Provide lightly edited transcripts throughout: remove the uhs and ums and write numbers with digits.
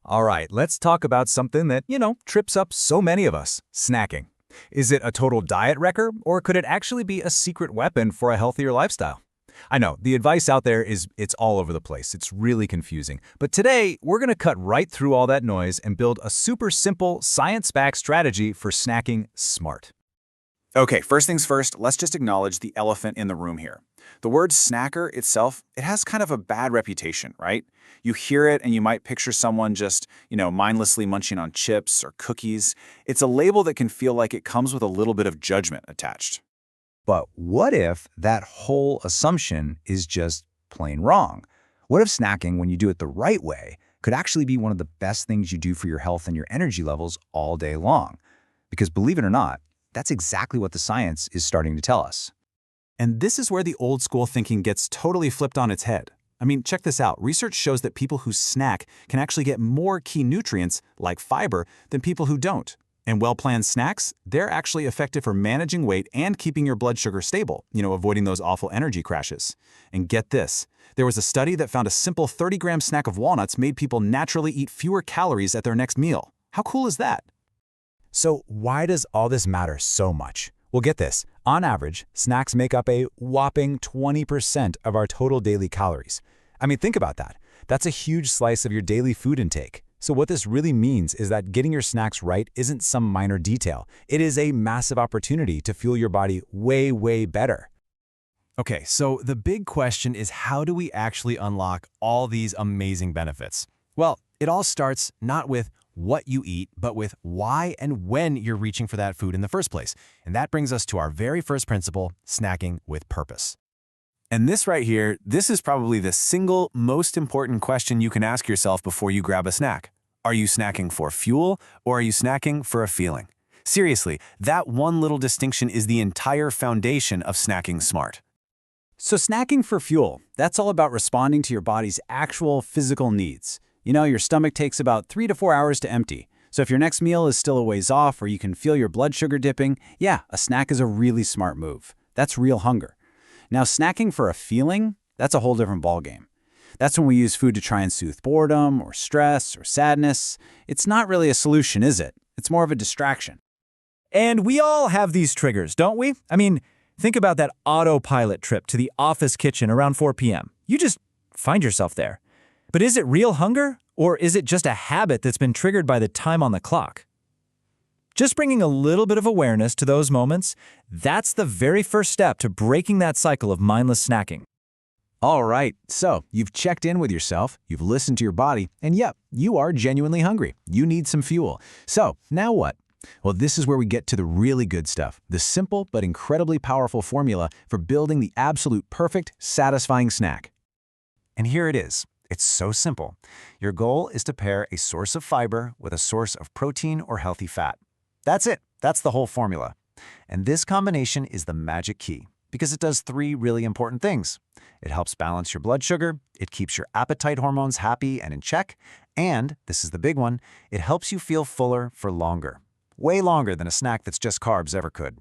All right, let's talk about something that, trips up so many of us, snacking. Is it a total diet wrecker, or could it actually be a secret weapon for a healthier lifestyle? I know, the advice out there it's all over the place. It's really confusing. But today, we're going to cut right through all that noise and build a super simple, science-backed strategy for snacking smart. Okay, first things first, let's just acknowledge the elephant in the room here. The word snacker itself, it has kind of a bad reputation, right? You hear it and you might picture someone just, mindlessly munching on chips or cookies. It's a label that can feel like it comes with a little bit of judgment attached. But what if that whole assumption is just plain wrong? What if snacking, when you do it the right way, could actually be one of the best things you do for your health and your energy levels all day long? Because believe it or not, that's exactly what the science is starting to tell us. And this is where the old school thinking gets totally flipped on its head. I mean, check this out. Research shows that people who snack can actually get more key nutrients, like fiber, than people who don't. And well-planned snacks, they're actually effective for managing weight and keeping your blood sugar stable, avoiding those awful energy crashes. And get this, there was a study that found a simple 30-gram snack of walnuts made people naturally eat fewer calories at their next meal. How cool is that? So why does all this matter so much? Well, get this. On average, snacks make up a whopping 20% of our total daily calories. I mean, think about that. That's a huge slice of your daily food intake. So what this really means is that getting your snacks right isn't some minor detail. It is a massive opportunity to fuel your body way, way better. Okay, so the big question is, how do we actually unlock all these amazing benefits? Well, it all starts not with what you eat, but with why and when you're reaching for that food in the first place. And that brings us to our very first principle, snacking with purpose. And this right here, this is probably the single most important question you can ask yourself before you grab a snack. Are you snacking for fuel, or are you snacking for a feeling? Seriously, that one little distinction is the entire foundation of snacking smart. So snacking for fuel, that's all about responding to your body's actual physical needs. Your stomach takes about 3 to 4 hours to empty. So if your next meal is still a ways off or you can feel your blood sugar dipping, yeah, a snack is a really smart move. That's real hunger. Now, snacking for a feeling, that's a whole different ballgame. That's when we use food to try and soothe boredom or stress or sadness. It's not really a solution, is it? It's more of a distraction. And we all have these triggers, don't we? I mean, think about that autopilot trip to the office kitchen around 4 p.m. You just find yourself there. But is it real hunger, or is it just a habit that's been triggered by the time on the clock? Just bringing a little bit of awareness to those moments, that's the very first step to breaking that cycle of mindless snacking. All right, so you've checked in with yourself, you've listened to your body, and yep, you are genuinely hungry. You need some fuel. So now what? Well, this is where we get to the really good stuff, the simple but incredibly powerful formula for building the absolute perfect, satisfying snack. And here it is. It's so simple. Your goal is to pair a source of fiber with a source of protein or healthy fat. That's it. That's the whole formula. And this combination is the magic key because it does 3 really important things. It helps balance your blood sugar, it keeps your appetite hormones happy and in check, and, this is the big one, it helps you feel fuller for longer. Way longer than a snack that's just carbs ever could.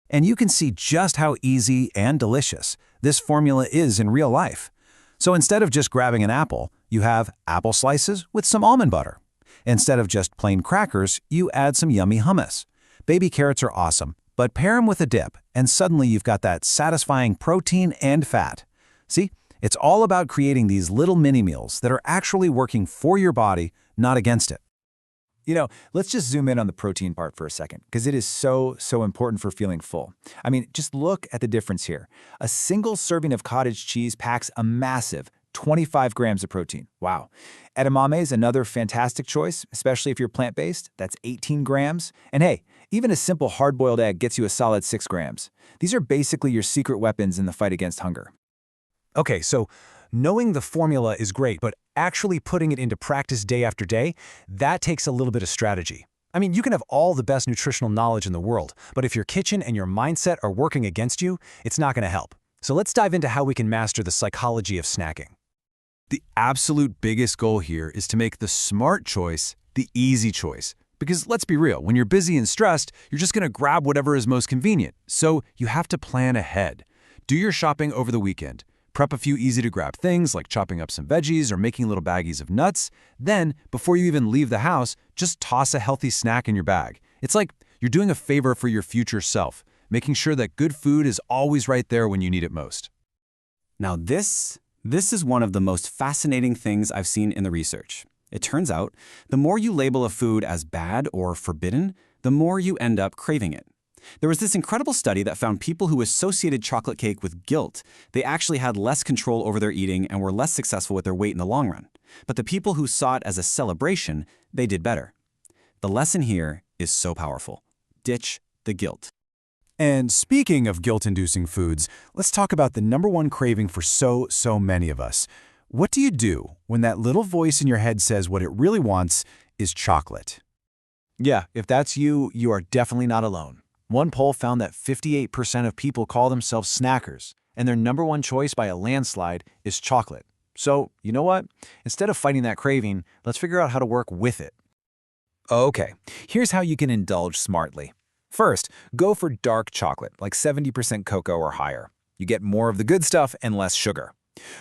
And you can see just how easy and delicious this formula is in real life. So instead of just grabbing an apple, you have apple slices with some almond butter. Instead of just plain crackers, you add some yummy hummus. Baby carrots are awesome, but pair them with a dip, and suddenly you've got that satisfying protein and fat. See, it's all about creating these little mini-meals that are actually working for your body, not against it. Let's just zoom in on the protein part for a second, because it is so important for feeling full. I mean, just look at the difference here. A single serving of cottage cheese packs a massive 25 grams of protein. Wow. Edamame is another fantastic choice, especially if you're plant-based. That's 18 grams. And hey, even a simple hard-boiled egg gets you a solid 6 grams. These are basically your secret weapons in the fight against hunger. Okay, so knowing the formula is great, but actually putting it into practice day after day, that takes a little bit of strategy. I mean, you can have all the best nutritional knowledge in the world, but if your kitchen and your mindset are working against you, it's not going to help. So let's dive into how we can master the psychology of snacking. The absolute biggest goal here is to make the smart choice the easy choice. Because let's be real, when you're busy and stressed, you're just going to grab whatever is most convenient. So you have to plan ahead. Do your shopping over the weekend. Prep a few easy-to-grab things like chopping up some veggies or making little baggies of nuts. Then, before you even leave the house, just toss a healthy snack in your bag. It's like you're doing a favor for your future self, making sure that good food is always right there when you need it most. Now this is one of the most fascinating things I've seen in the research. It turns out, the more you label a food as bad or forbidden, the more you end up craving it. There was this incredible study that found people who associated chocolate cake with guilt, they actually had less control over their eating and were less successful with their weight in the long run. But the people who saw it as a celebration, they did better. The lesson here is so powerful. Ditch the guilt. And speaking of guilt-inducing foods, let's talk about the #1 craving for so many of us. What do you do when that little voice in your head says what it really wants is chocolate? Yeah, if that's you, you are definitely not alone. One poll found that 58% of people call themselves snackers, and their #1 choice by a landslide is chocolate. So, you know what? Instead of fighting that craving, let's figure out how to work with it. Okay, here's how you can indulge smartly. First, go for dark chocolate, like 70% cocoa or higher. You get more of the good stuff and less sugar.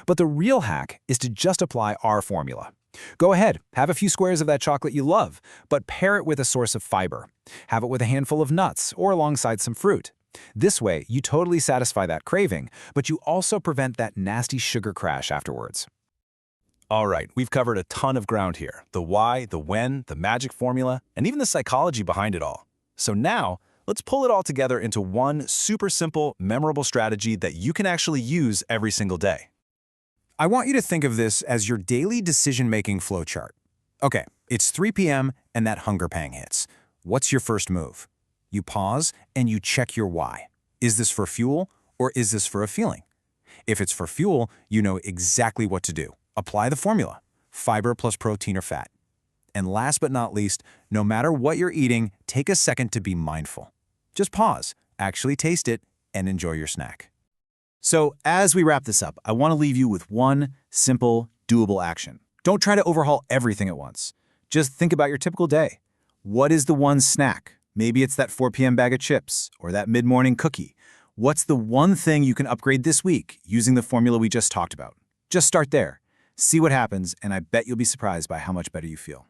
But the real hack is to just apply our formula. Go ahead, have a few squares of that chocolate you love, but pair it with a source of fiber. Have it with a handful of nuts or alongside some fruit. This way, you totally satisfy that craving, but you also prevent that nasty sugar crash afterwards. All right, we've covered a ton of ground here. The why, the when, the magic formula, and even the psychology behind it all. So now, let's pull it all together into one super simple, memorable strategy that you can actually use every single day. I want you to think of this as your daily decision-making flowchart. Okay, it's 3 p.m. and that hunger pang hits. What's your first move? You pause and you check your why. Is this for fuel or is this for a feeling? If it's for fuel, you know exactly what to do. Apply the formula, fiber plus protein or fat. And last but not least, no matter what you're eating, take a second to be mindful. Just pause, actually taste it, and enjoy your snack. So as we wrap this up, I want to leave you with one simple, doable action. Don't try to overhaul everything at once. Just think about your typical day. What is the one snack? Maybe it's that 4 p.m. bag of chips or that mid-morning cookie. What's the one thing you can upgrade this week using the formula we just talked about? Just start there. See what happens, and I bet you'll be surprised by how much better you feel.